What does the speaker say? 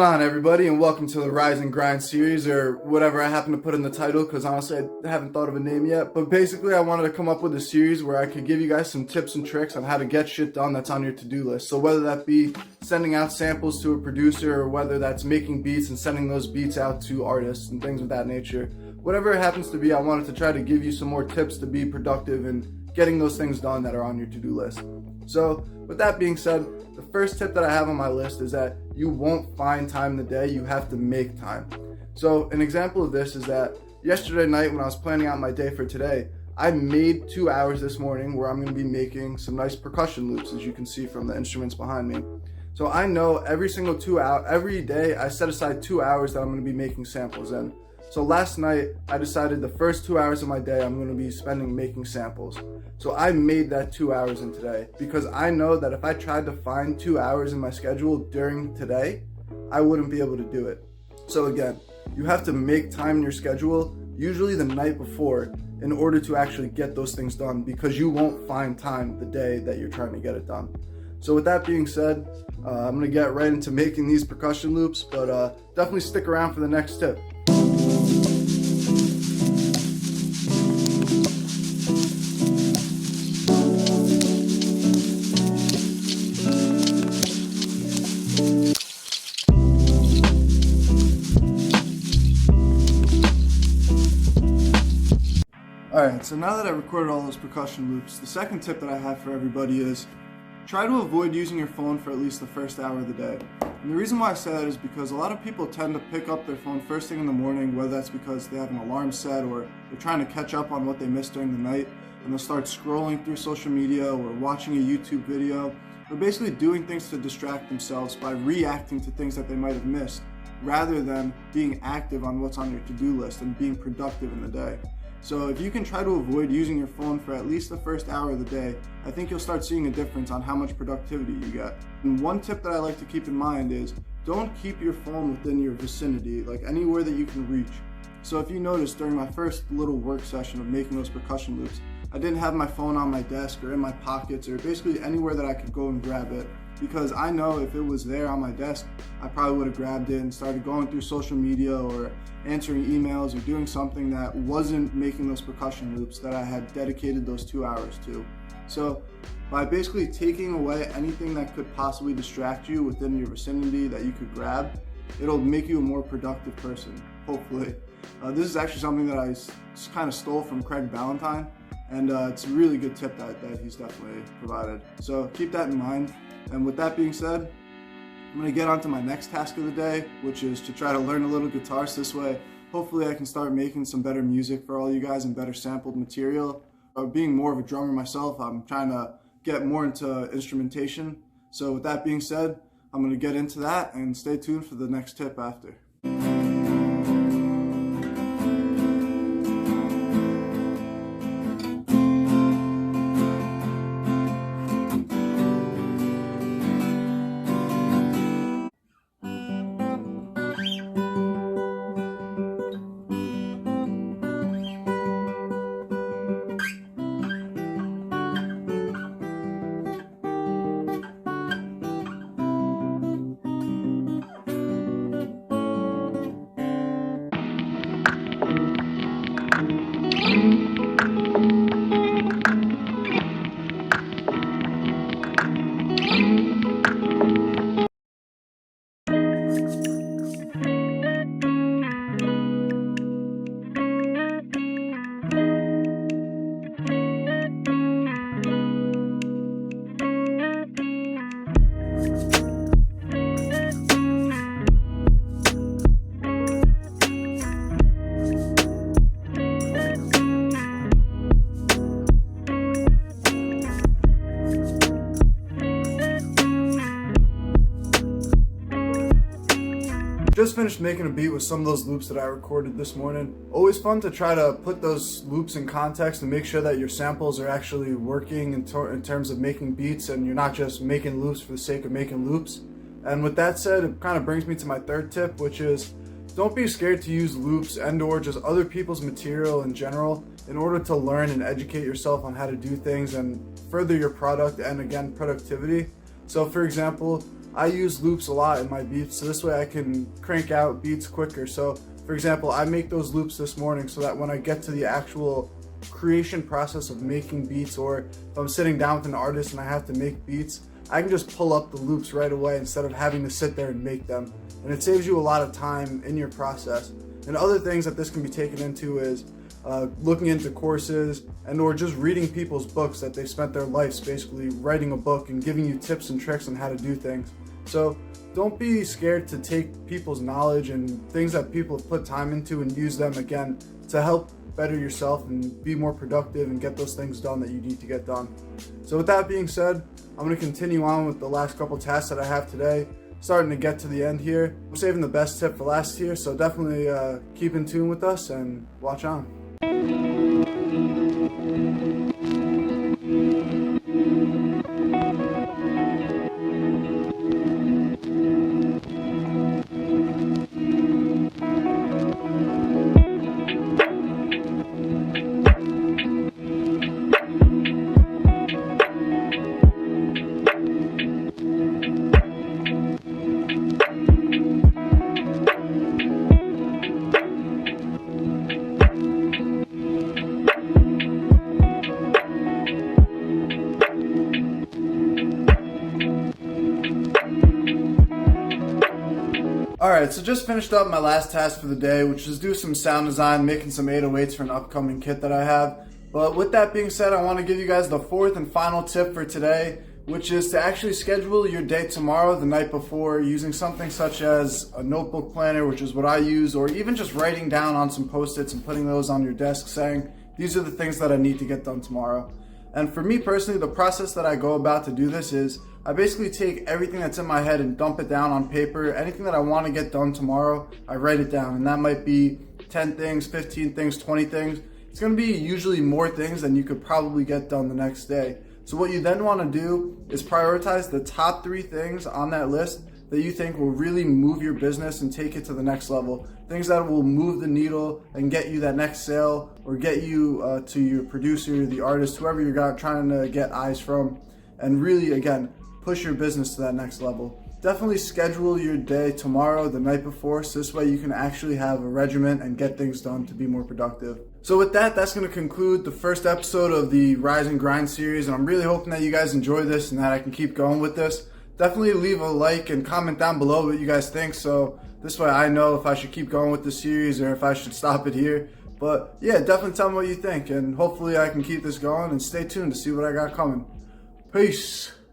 going on, everybody, and welcome to the Rise and Grind series, or whatever I happen to put in the title, because honestly I haven't thought of a name yet. But basically I wanted to come up with a series where I could give you guys some tips and tricks on how to get shit done that's on your to-do list. So whether that be sending out samples to a producer, or whether that's making beats and sending those beats out to artists and things of that nature, whatever it happens to be, I wanted to try to give you some more tips to be productive and getting those things done that are on your to-do list. So with that being said, the first tip that I have on my list is that you won't find time in the day, you have to make time. So an example of this is that yesterday night when I was planning out my day for today, I made 2 hours this morning where I'm going to be making some nice percussion loops, as you can see from the instruments behind me. So I know every day I set aside 2 hours that I'm going to be making samples in. So last night I decided the first 2 hours of my day I'm going to be spending making samples. So I made that 2 hours in today because I know that if I tried to find 2 hours in my schedule during today, I wouldn't be able to do it. So again, you have to make time in your schedule, usually the night before, in order to actually get those things done, because you won't find time the day that you're trying to get it done. So with that being said, I'm going to get right into making these percussion loops, but definitely stick around for the next tip. Alright, so now that I recorded all those percussion loops, the second tip that I have for everybody is try to avoid using your phone for at least the first hour of the day. And the reason why I say that is because a lot of people tend to pick up their phone first thing in the morning, whether that's because they have an alarm set or they're trying to catch up on what they missed during the night, and they'll start scrolling through social media or watching a YouTube video, or basically doing things to distract themselves by reacting to things that they might have missed, rather than being active on what's on your to-do list and being productive in the day. So if you can try to avoid using your phone for at least the first hour of the day, I think you'll start seeing a difference on how much productivity you get. And one tip that I like to keep in mind is don't keep your phone within your vicinity, like anywhere that you can reach. So if you notice, during my first little work session of making those percussion loops, I didn't have my phone on my desk or in my pockets or basically anywhere that I could go and grab it, because I know if it was there on my desk, I probably would have grabbed it and started going through social media or answering emails or doing something that wasn't making those percussion loops that I had dedicated those 2 hours to. So by basically taking away anything that could possibly distract you within your vicinity that you could grab, it'll make you a more productive person, hopefully. This is actually something that I kind of stole from Craig Ballantyne, and it's a really good tip that he's definitely provided. So keep that in mind. And with that being said, I'm going to get on to my next task of the day, which is to try to learn a little guitar, so this way hopefully I can start making some better music for all you guys and better sampled material. Being more of a drummer myself, I'm trying to get more into instrumentation. So with that being said, I'm going to get into that, and stay tuned for the next tip after. Just finished making a beat with some of those loops that I recorded this morning. Always fun to try to put those loops in context and make sure that your samples are actually working in terms of making beats, and you're not just making loops for the sake of making loops. And with that said, it kind of brings me to my third tip, which is don't be scared to use loops and or just other people's material in general in order to learn and educate yourself on how to do things and further your product and, again, productivity. So for example, I use loops a lot in my beats, so this way I can crank out beats quicker. So for example, I make those loops this morning so that when I get to the actual creation process of making beats, or if I'm sitting down with an artist and I have to make beats, I can just pull up the loops right away instead of having to sit there and make them. And it saves you a lot of time in your process. And other things that this can be taken into is looking into courses and or just reading people's books that they've spent their lives basically writing a book and giving you tips and tricks on how to do things. So don't be scared to take people's knowledge and things that people have put time into and use them again to help better yourself and be more productive and get those things done that you need to get done. So with that being said, I'm going to continue on with the last couple tasks that I have today. Starting to get to the end here. I'm saving the best tip for last here, so definitely keep in tune with us and watch on. Alright, so just finished up my last task for the day, which is do some sound design, making some 808s for an upcoming kit that I have. But with that being said, I want to give you guys the fourth and final tip for today, which is to actually schedule your day tomorrow the night before using something such as a notebook planner, which is what I use, or even just writing down on some post-its and putting those on your desk saying, these are the things that I need to get done tomorrow. And for me personally, the process that I go about to do this is I basically take everything that's in my head and dump it down on paper. Anything that I want to get done tomorrow, I write it down. And that might be 10 things, 15 things, 20 things. It's going to be usually more things than you could probably get done the next day. So what you then want to do is prioritize the top 3 things on that list that you think will really move your business and take it to the next level. Things that will move the needle and get you that next sale, or get you to your producer, the artist, whoever you're trying to get eyes from, and really, again, push your business to that next level. Definitely schedule your day tomorrow, the night before, so this way you can actually have a regimen and get things done to be more productive. So with that, that's going to conclude the first episode of the Rise and Grind series, and I'm really hoping that you guys enjoy this and that I can keep going with this. Definitely leave a like and comment down below what you guys think, so this way I know if I should keep going with the series or if I should stop it here. But yeah, definitely tell me what you think, and hopefully I can keep this going, and stay tuned to see what I got coming. Peace.